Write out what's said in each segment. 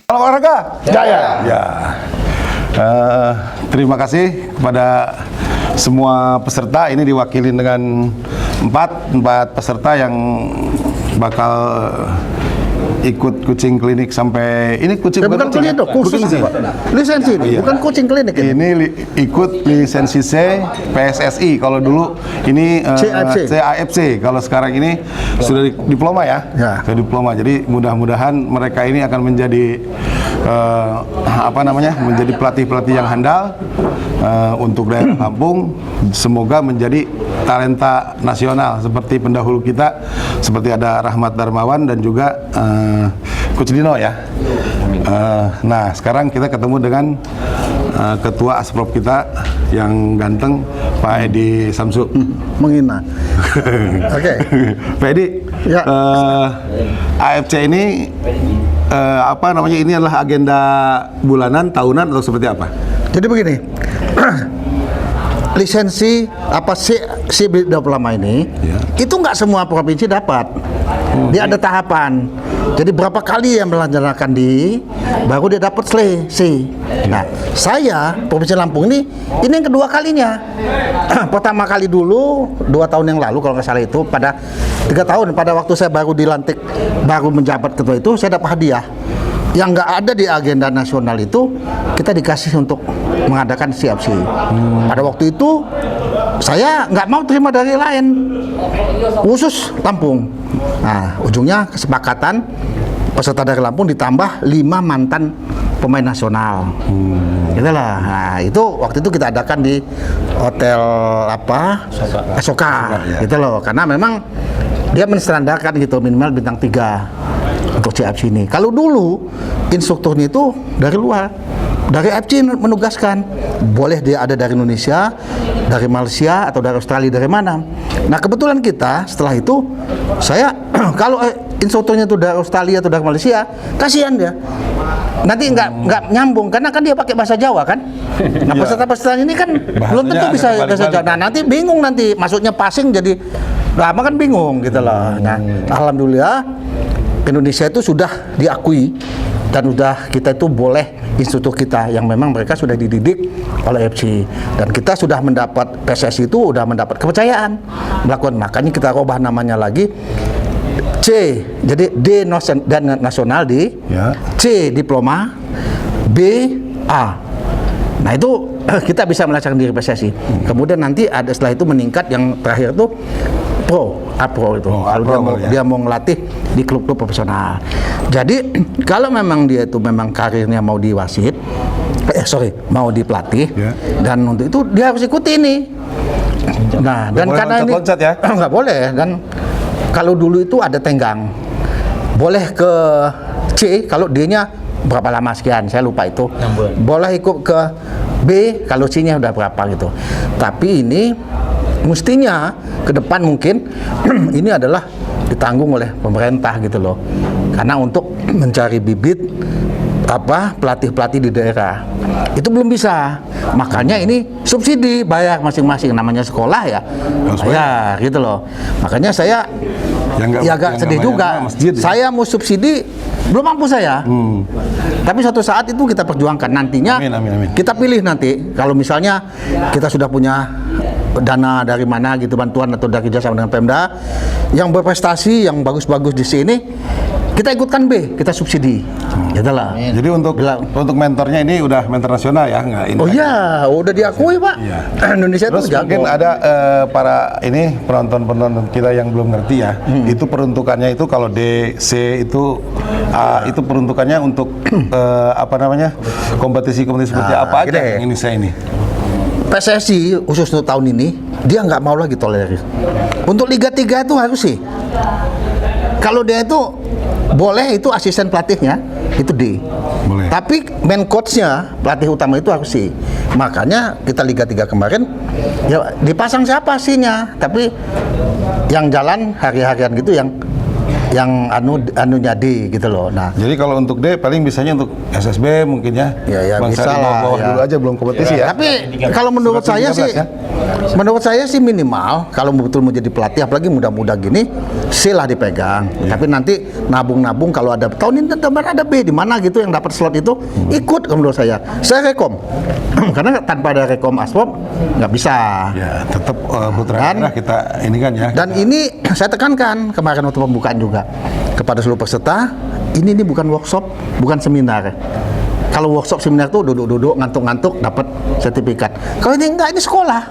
Olahraga Jaya. ya. Terima kasih kepada semua peserta. Ini diwakili dengan empat peserta yang bakal ikut coaching klinik sampai ini Bukan klinik dong, khusus Pak. Lisensi ini, Iya. bukan coaching klinik ini. Ini ikut lisensi C PSSI. Kalau dulu ini CAFC. Kalau sekarang ini sudah diploma ya. Sudah diploma. Jadi mudah-mudahan mereka ini akan menjadi menjadi pelatih-pelatih yang handal untuk daerah Lampung. Semoga menjadi talenta nasional seperti pendahulu kita, seperti ada Rahmat Darmawan dan juga Coach Dino ya. Nah, sekarang kita ketemu dengan Ketua Asprop kita yang ganteng, Pak Edi Samsu. Menghina. Oke. Pak Edi, Ya. AFC ini ini adalah agenda bulanan, tahunan atau seperti apa? Jadi begini. Lisensi C diploma ini itu nggak semua provinsi dapat. Dia ada tahapan. Jadi berapa kali yang melaksanakan baru dia dapat C. Nah, saya Provinsi Lampung ini yang kedua kalinya. Pertama kali dulu 2 tahun yang lalu kalau nggak salah itu, pada 3 tahun pada waktu saya baru dilantik, baru menjabat ketua itu, saya dapat hadiah yang nggak ada di agenda nasional. Itu kita dikasih untuk mengadakan CFC. Pada waktu itu saya nggak mau terima dari lain, khusus Lampung. Nah, ujungnya kesepakatan peserta dari Lampung ditambah 5 mantan pemain nasional. Itulah. Nah, itu waktu itu kita adakan di hotel Soka. Gitu loh. Karena memang dia menstandarkan gitu minimal bintang 3 untuk CFC ini. Kalau dulu instrukturnya itu dari luar, dari FC menugaskan, boleh dia ada dari Indonesia, dari Malaysia atau dari Australia, dari mana. Nah, kebetulan kita setelah itu saya kalau instrukturnya itu dari Australia atau dari Malaysia, kasihan dia. Nanti nggak nyambung karena kan dia pakai bahasa Jawa kan. Nah, peserta-peserta ini kan belum tentu bisa bahasa Jawa. Nah, nanti bingung nanti masuknya passing jadi lama kan bingung gitu loh. Nah, alhamdulillah Indonesia itu sudah diakui dan sudah kita itu boleh instruktur kita yang memang mereka sudah dididik oleh FC, dan kita sudah mendapat PSSI itu sudah mendapat kepercayaan melakukan, makanya kita rubah namanya lagi C, jadi D dan nasional di C diploma, B A. Nah, itu kita bisa melaksanakan di PSSI. Kemudian nanti ada setelah itu meningkat yang terakhir itu Pro itu. Kalau dia mau ngelatih di klub-klub profesional. Jadi kalau memang dia itu memang karirnya mau di wasit, mau di pelatih, dan untuk itu dia harus ikuti ini. Nah, dan karena ini nggak boleh. Dan kalau dulu itu ada tenggang, boleh ke C kalau D-nya berapa lama sekian, saya lupa itu. Boleh ikut ke B kalau C-nya udah berapa gitu. Tapi ini mestinya ke depan mungkin ini adalah ditanggung oleh pemerintah gitu loh, karena untuk mencari bibit pelatih-pelatih di daerah itu belum bisa, makanya ini subsidi bayar masing-masing, namanya sekolah ya bayar gitu loh. Makanya saya agak sedih juga, saya mau subsidi belum mampu saya. Tapi suatu saat itu kita perjuangkan nantinya. Amin. Kita pilih nanti kalau misalnya kita sudah punya dana dari mana gitu, bantuan atau dari kerjasama dengan Pemda yang berprestasi, yang bagus-bagus di sini, kita ikutkan B, kita subsidi. Itulah. Jadi untuk mentornya ini udah mentor nasional ya, nggak ini? Oh iya, udah diakui Pak. Indonesia terus itu jago. Mungkin ada para penonton kita yang belum ngerti ya. Itu peruntukannya itu kalau D, C itu itu peruntukannya untuk kompetisi-kompetisi seperti apa aja yang ini saya ini. PSSI khusus untuk tahun ini dia nggak mau lagi tolerir. Untuk Liga 3 itu harus sih. Kalau dia itu boleh, itu asisten pelatihnya itu D. Boleh. Tapi main coachnya, pelatih utama itu harus C. Makanya kita Liga 3 kemarin ya dipasang siapa sihnya, tapi yang jalan hari-harian gitu yang anunya D gitu loh. Nah, jadi kalau untuk D paling bisanya untuk SSB mungkin ya. Ya bisa lah. Bawah dulu aja belum kompetisi ya. Tapi kalau menurut saya sih, menurut saya sih minimal kalau betul mau jadi pelatih, apalagi muda-muda gini, C lah dipegang. Tapi nanti nabung-nabung kalau ada tahun ini ada B di mana gitu yang dapat slot itu ikut menurut saya. Saya rekom. Karena tanpa ada rekom Asprop nggak bisa. Ya, tetap putra Dan- daerah kita ini kan ya. Dan ini saya tekankan kemarin waktu pembukaan juga kepada seluruh peserta, ini bukan workshop, bukan seminar. Kalau workshop seminar tuh duduk-duduk ngantuk-ngantuk dapat sertifikat. Kalau ini enggak, ini sekolah.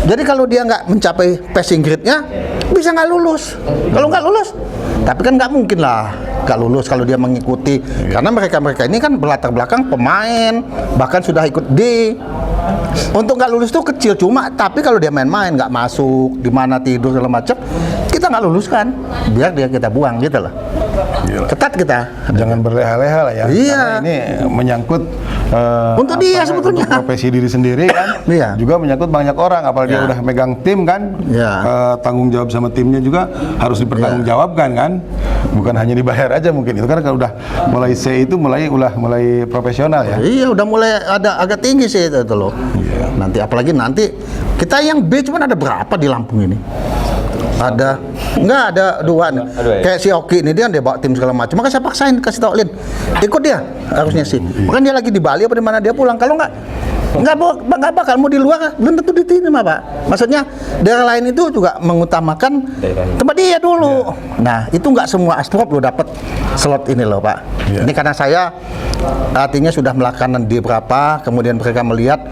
Jadi kalau dia nggak mencapai passing grade-nya, bisa nggak lulus. Kalau nggak lulus, tapi kan nggak mungkin lah nggak lulus kalau dia mengikuti. Karena mereka ini kan berlatar belakang pemain, bahkan sudah ikut D. Untuk nggak lulus tuh kecil, cuma tapi kalau dia main-main nggak masuk, di mana tidur segala macam, kita nggak luluskan. Biar dia kita buang gitu loh. Gila. Ketat kita. Jangan berleha-leha lah ya. Iya. Karena ini menyangkut Untuk dia sebetulnya. untuk profesi diri sendiri kan. Iya. Juga menyangkut banyak orang, apalagi dia Ya. udah megang tim kan. Ya. Tanggung jawab sama timnya juga harus dipertanggungjawabkan kan. Bukan hanya dibayar aja mungkin. Itu kan kalau udah mulai C itu mulai profesional ya. Iya, udah mulai ada agak tinggi sih itu loh. Nanti apalagi nanti kita yang B cuman ada berapa di Lampung ini? Ada enggak ada dua nih. Kayak si Oki ini dia bawa tim segala macam. Maka saya paksain kasih tau Lin. Ikut dia harusnya sih. Bukan dia lagi di Bali apa di mana dia pulang. Kalau enggak bakal mau di luar belum tentu diterima, Pak. Maksudnya daerah lain itu juga mengutamakan tempat dia dulu. Nah, itu enggak semua Asprop lo dapat slot ini loh, Pak. Ini karena saya artinya sudah melakukan di berapa, kemudian mereka melihat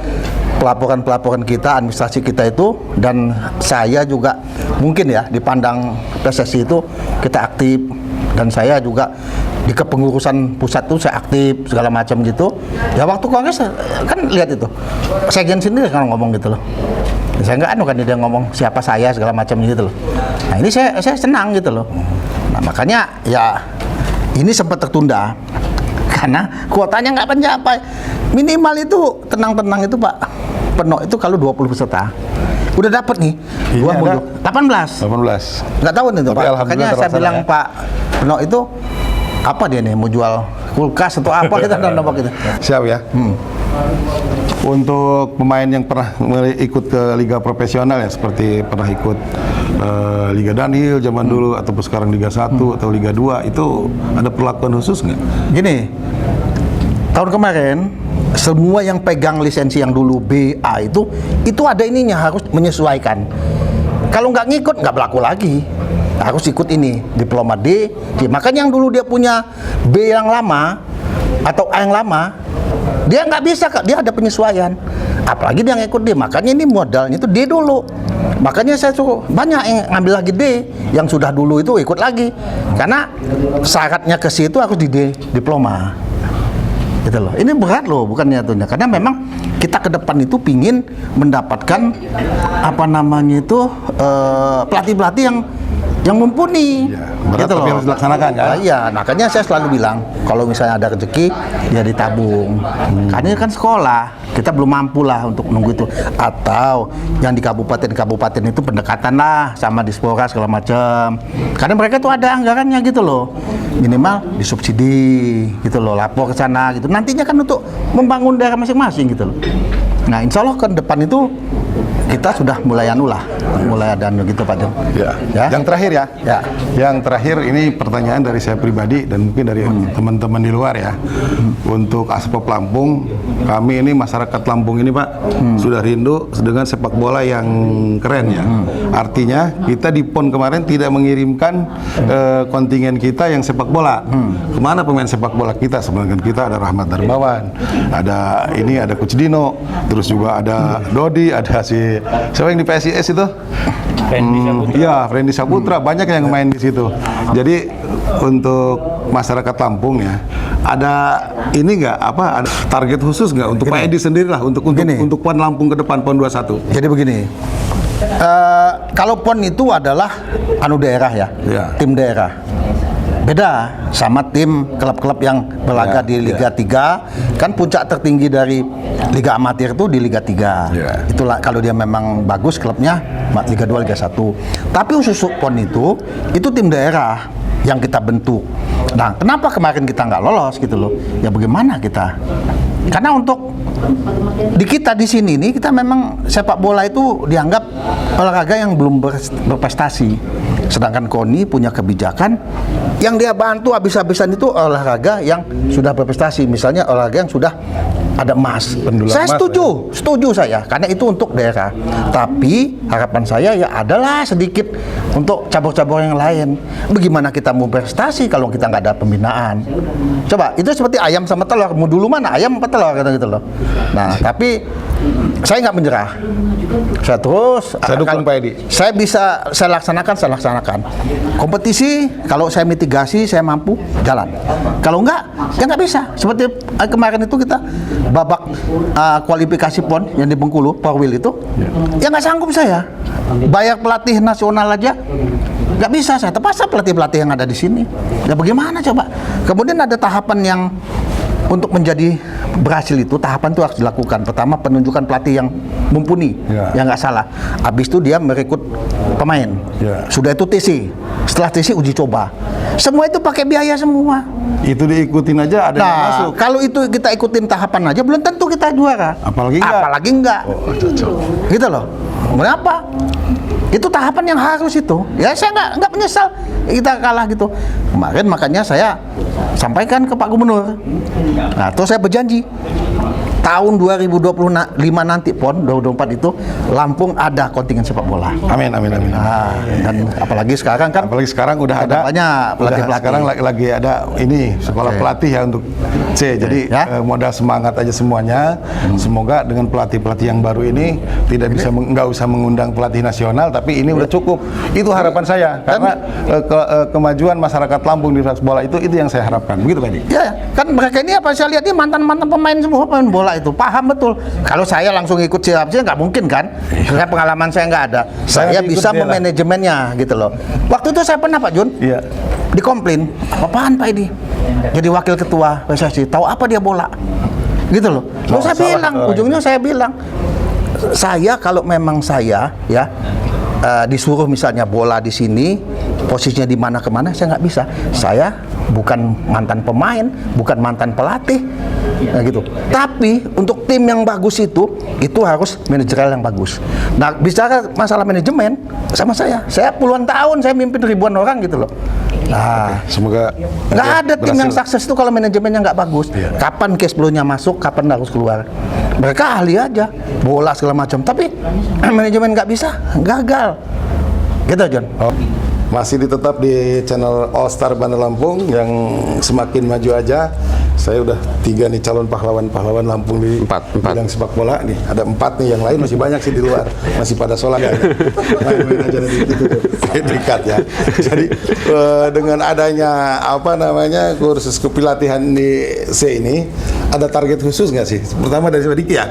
pelaporan kita, administrasi kita itu, dan saya juga mungkin ya dipandang PSSI itu kita aktif, dan saya juga di kepengurusan pusat tuh saya aktif segala macam gitu. Ya waktu kongres kan lihat itu, sekjen sendiri kan ngomong gitu loh. Saya nggak kan dia ngomong siapa saya segala macam gitu loh. Nah ini saya senang gitu loh. Nah makanya ya ini sempat tertunda karena kuotanya nggak mencapai. Minimal itu tenang-tenang itu Pak penuh itu kalau 20 peserta udah dapat nih Ini gua ada 18 18. nggak tahu nih tuh Tapi Pak, alhamdulillah makanya saya terlaksana bilang ya. Pak Peno itu apa dia nih mau jual kulkas atau apa kita dan apa gitu. Siap ya. Untuk pemain yang pernah ikut ke liga profesional ya, seperti pernah ikut Liga Danhill zaman dulu, ataupun sekarang Liga 1 atau Liga 2, itu ada perlakuan khusus nggak? Gini, tahun kemarin semua yang pegang lisensi yang dulu BA itu ada ininya, harus menyesuaikan. Kalau nggak ngikut nggak berlaku lagi, harus ikut ini diploma D. Makanya yang dulu dia punya B yang lama atau A yang lama, dia nggak bisa Kak, dia ada penyesuaian. Apalagi dia ngikut D, makanya ini modalnya itu D dulu. Makanya saya suruh banyak yang ngambil lagi D, yang sudah dulu itu ikut lagi. Karena syaratnya ke situ harus di D, diploma. Gitu loh. Ini berat loh, bukannya itunya. Karena memang kita ke depan itu pingin mendapatkan apa namanya itu pelatih-pelatih yang mumpuni. Ya, berat tapi harus dilaksanakan kan? Iya, makanya saya selalu bilang kalau misalnya ada rezeki ya ditabung. Karena ini kan sekolah, kita belum mampu lah untuk nunggu itu. Atau yang di kabupaten-kabupaten itu pendekatan lah sama dispora segala macam. Karena mereka tuh ada anggarannya gitu loh. Minimal disubsidi gitu loh, lapor ke sana gitu. Nantinya kan untuk membangun daerah masing-masing gitu loh. Nah, insya Allah ke depan itu kita sudah mulai mulai ada gitu Pak Jon. Ya. Ya. Yang terakhir ya. Ya. Yang terakhir ini pertanyaan dari saya pribadi dan mungkin dari teman-teman di luar ya. Untuk Asprop Lampung, kami ini masyarakat Lampung ini Pak sudah rindu dengan sepak bola yang keren ya. Artinya kita di PON kemarin tidak mengirimkan kontingen kita yang sepak bola. Kemana pemain sepak bola kita? Sebenarnya kita ada Rahmat Darmawan, ada Coach Dino, terus juga ada Dodi, ada siapa yang di PSIS itu? Iya, Frendy Saputra, banyak yang main di situ. Jadi untuk masyarakat Lampung ya, ada ini nggak ada target khusus nggak untuk Pak Edi sendiri lah untuk PON Lampung ke depan PON 21? Jadi begini, kalau PON itu adalah daerah ya, Ya. tim daerah. Beda sama tim klub-klub yang berlaga di Liga 3, kan puncak tertinggi dari Liga Amatir itu di Liga 3. Ya. Itulah kalau dia memang bagus klubnya Liga 2, Liga 1. Tapi khusus PON itu tim daerah yang kita bentuk. Nah, kenapa kemarin kita nggak lolos gitu loh? Ya bagaimana kita? Karena untuk kita di sini nih kita memang sepak bola itu dianggap olahraga yang belum berprestasi. Sedangkan KONI punya kebijakan yang dia bantu habis-habisan itu olahraga yang sudah berprestasi, misalnya olahraga yang sudah ada emas. Saya setuju saya, karena itu untuk daerah. Tapi harapan saya ya adalah sedikit untuk cabur-cabur yang lain. Bagaimana kita mau berprestasi kalau kita nggak ada pembinaan? Coba, itu seperti ayam sama telur. Mau dulu mana ayam apa telur gitu loh. Nah, tapi saya nggak menyerah. Saya terus. Saya dukung Pak Edi. Saya laksanakan. Kompetisi, kalau saya mitigasi, saya mampu jalan. Kalau enggak, ya nggak bisa. Seperti kemarin itu kita babak kualifikasi PON yang di Bengkulu, Porwil itu, ya nggak sanggup saya. Bayar pelatih nasional aja nggak bisa, saya terpaksa pelatih-pelatih yang ada di sini. Ya bagaimana coba? Kemudian ada tahapan yang untuk menjadi berhasil itu, tahapan itu harus dilakukan. Pertama, penunjukan pelatih yang mumpuni, yang nggak salah. Habis itu dia merekrut pemain. Sudah itu TC. Setelah TC uji coba. Semua itu pakai biaya semua. Itu diikutin aja ada yang masuk. Kalau itu kita ikutin tahapan aja, belum tentu kita juara. Apalagi enggak. Oh, gitu loh. Kenapa? Itu tahapan yang harus itu. Ya saya nggak menyesal kita kalah gitu. Kemarin makanya saya sampaikan ke Pak Gubernur. Nah, terus saya berjanji tahun 2025 nanti PON 2024 itu Lampung ada kontingen sepak bola. Amin. Nah, dan apalagi sekarang udah ada banyak pelatih-pelatih. Sekarang lagi ada ini sekolah pelatih ya untuk C. Jadi modal semangat aja semuanya. Semoga dengan pelatih-pelatih yang baru ini nggak usah mengundang pelatih nasional, tapi ini udah cukup. Itu harapan saya karena kemajuan masyarakat Lampung di sepak bola itu yang saya harapkan. Begitu Pak Edi? Ya, kan mereka ini apa saya lihat ini mantan pemain semua, pemain bola itu paham betul. Kalau saya langsung ikut CFC nggak mungkin kan? Saya pengalaman saya nggak ada. Saya bisa memanajemennya gitu loh. Waktu itu saya pernah Pak Jun, dikomplain, apaan Pak Edi? Jadi wakil ketua PSSI, tahu apa dia bola? Gitu loh. Lalu saya bilang, ujungnya saya bilang, saya kalau memang saya ya disuruh misalnya bola di sini, posisinya di mana kemana, saya nggak bisa. Saya bukan mantan pemain, bukan mantan pelatih, nah gitu. Tapi untuk tim yang bagus itu harus manajerial yang bagus. Nah, bicara masalah manajemen sama saya puluhan tahun saya mimpin ribuan orang gitu loh. Nah, semoga nggak ada tim yang sukses itu kalau manajemennya nggak bagus. Kapan cash flow-nya masuk, kapan harus keluar. Mereka ahli aja, bola segala macam. Tapi manajemen nggak bisa, gagal. Gitu, John. Masih tetap di channel All Star Bandar Lampung yang semakin maju aja. Saya udah 3 nih calon pahlawan Lampung di bidang sepak bola nih. Ada 4 nih, yang lain masih banyak sih di luar, masih pada sholat ya. Main-main aja di situ dekat ya. Jadi dengan adanya kursus kepelatihan di C ini, ada target khusus nggak sih? Pertama dari Diki ya.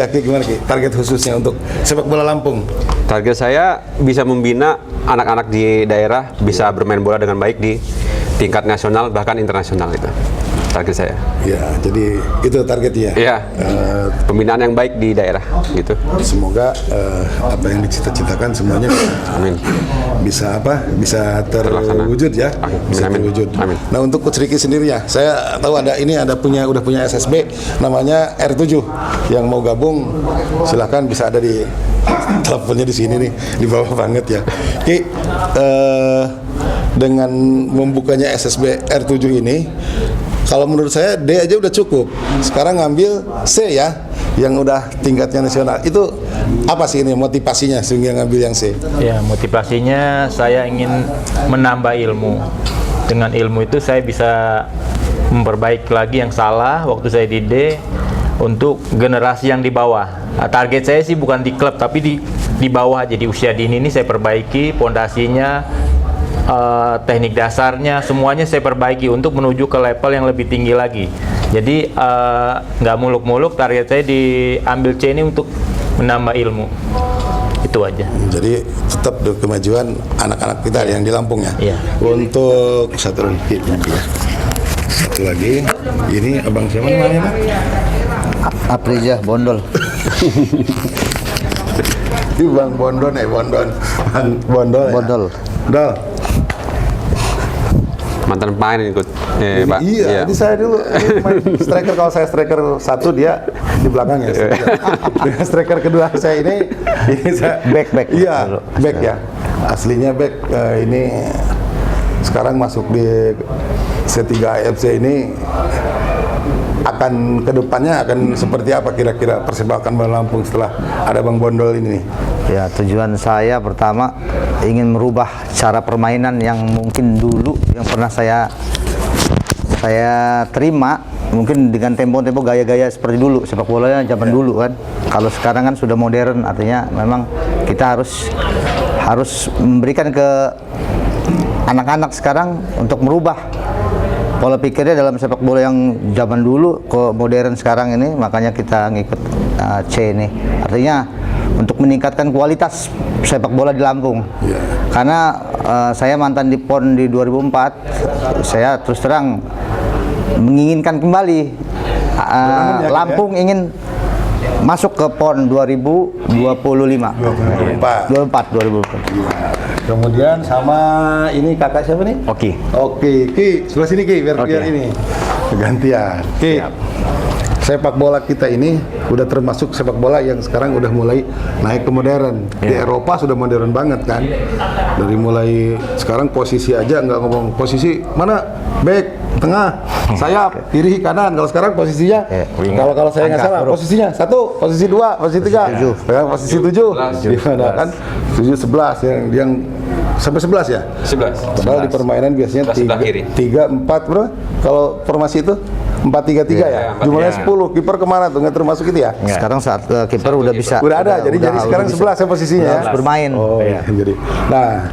Gimana Ki? Target khususnya untuk sepak bola Lampung? Target saya bisa membina anak-anak di daerah bisa bermain bola dengan baik di tingkat nasional bahkan internasional itu. Target saya. Ya, jadi itu targetnya. Iya. Pembinaan yang baik di daerah gitu. Semoga apa yang dicita-citakan semuanya bisa terwujud ya. Bisa terwujud. Amin. Nah, untuk Coach Ricky sendiri ya, saya tahu udah punya SSB namanya R7 yang mau gabung, silahkan bisa ada di teleponnya di sini nih, di bawah banget ya. Oke, dengan membukanya SSB R7 ini, kalau menurut saya D aja udah cukup. Sekarang ngambil C ya, yang udah tingkatnya nasional. Itu apa sih ini motivasinya sehingga ngambil yang C? Ya, motivasinya saya ingin menambah ilmu. Dengan ilmu itu saya bisa memperbaiki lagi yang salah waktu saya di D untuk generasi yang di bawah. Nah, target saya sih bukan di klub tapi di bawah. Jadi usia dini ini saya perbaiki pondasinya, teknik dasarnya, semuanya saya perbaiki untuk menuju ke level yang lebih tinggi lagi. Jadi nggak muluk-muluk, target saya diambil C ini untuk menambah ilmu. Itu aja. Jadi tetap kemajuan anak-anak kita yang di Lampung ya. Iya. Untuk satu lagi, ini abang siapa namanya? Aprija Bondol. Ini Bang Bondon Bondol. Bondol. Dol. Mantan pemain ikut. Pak. Iya, jadi saya dulu main striker, kalau saya striker 1 dia di belakangnya. Dengan striker kedua saya ini saya back. Iya, back ya. aslinya back ini sekarang masuk di C3 AFC ini akan kedepannya akan seperti apa kira-kira Persepakan Bola Lampung setelah ada Bang Bondol ini nih? Ya, tujuan saya pertama ingin merubah cara permainan yang mungkin dulu yang pernah saya terima, mungkin dengan tempo-tempo gaya-gaya seperti dulu, sepak bolanya zaman dulu kan. Kalau sekarang kan sudah modern, artinya memang kita harus memberikan ke anak-anak sekarang untuk merubah pola pikirnya dalam sepak bola yang zaman dulu ke modern sekarang ini. Makanya kita ngikut C ini, artinya untuk meningkatkan kualitas sepak bola di Lampung. Karena saya mantan di PON di 2004, saya terus terang menginginkan kembali Lampung ingin masuk ke PON 2025. 2024. Kemudian sama ini kakak siapa nih? Oke. Oke, Ki, sebelah sini Ki, biar ini gantian. Ki, sepak bola kita ini udah termasuk sepak bola yang sekarang udah mulai naik ke modern. Di Eropa sudah modern banget kan. Dari mulai sekarang posisi aja nggak ngomong posisi mana, back, tengah, sayap, kiri, kanan. Kalau sekarang posisinya, kalau saya nggak salah, posisinya 1, posisi 2, posisi 3, posisi 7, gimana kan? 7, 11 yang sampai 11 ya? 11. Padahal di permainan biasanya Sebelah kiri. 3, 4 bro. Kalau formasi itu 4-3-3 ya? Jumlahnya 10. Kiper kemana tuh? Nggak termasuk itu ya? Sekarang saat kiper udah bisa. Udah ada. Jadi sekarang 11 ya posisinya ya? Harus bermain. Oh iya. Jadi, nah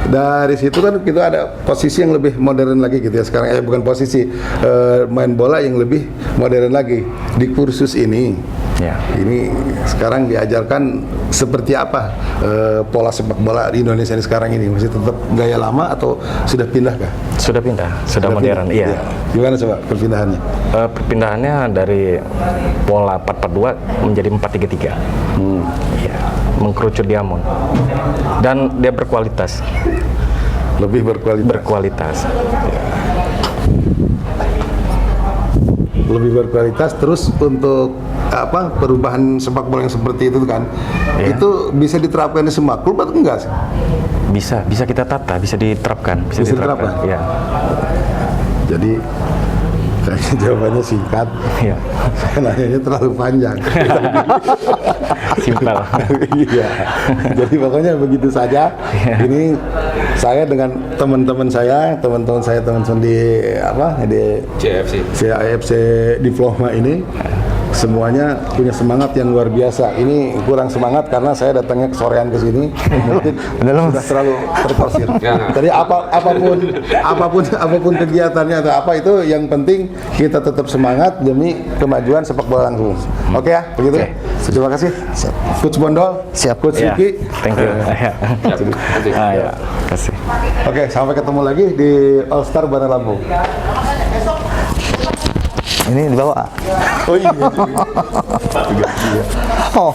dari situ kan kita ada posisi yang lebih modern lagi gitu ya sekarang. Bukan posisi, main bola yang lebih modern lagi. Di kursus ini, ini sekarang diajarkan seperti apa pola sepak bola di Indonesia ini sekarang ini? Masih tetap gaya lama atau sudah pindah kah? Sudah pindah, sudah modern, pindah? iya. Gimana coba perpindahannya? Perpindahannya dari pola 4-4-2 menjadi 4-3-3. Iya, mengkerucut diamond. Dan dia berkualitas. Lebih berkualitas. Berkualitas. Lebih berkualitas. Terus untuk apa perubahan sepak bola yang seperti itu kan, itu bisa diterapkan di semua klub atau enggak sih? Bisa kita tata, bisa diterapkan, Bisa diterapkan? Ya. Jadi kayaknya jawabannya singkat. Iya. Saya nanyanya terlalu panjang. Simpel. Iya. Jadi pokoknya begitu saja. Ini saya dengan teman-teman saya di apa di CAFC Diploma ini semuanya punya semangat yang luar biasa. Ini kurang semangat karena saya datangnya kesorean ke sini. Mungkin sudah terlalu terforsir. Jadi apapun kegiatannya atau apa itu yang penting kita tetap semangat demi kemajuan sepak bola langsung. Oke ya, begitu. Terima kasih. Coach Bondol, Coach Vicky. Thank you. Ya, kasih. Oke, sampai ketemu lagi di All Star Bandar Lampung. Ini dibawa. Oh iya. Oh.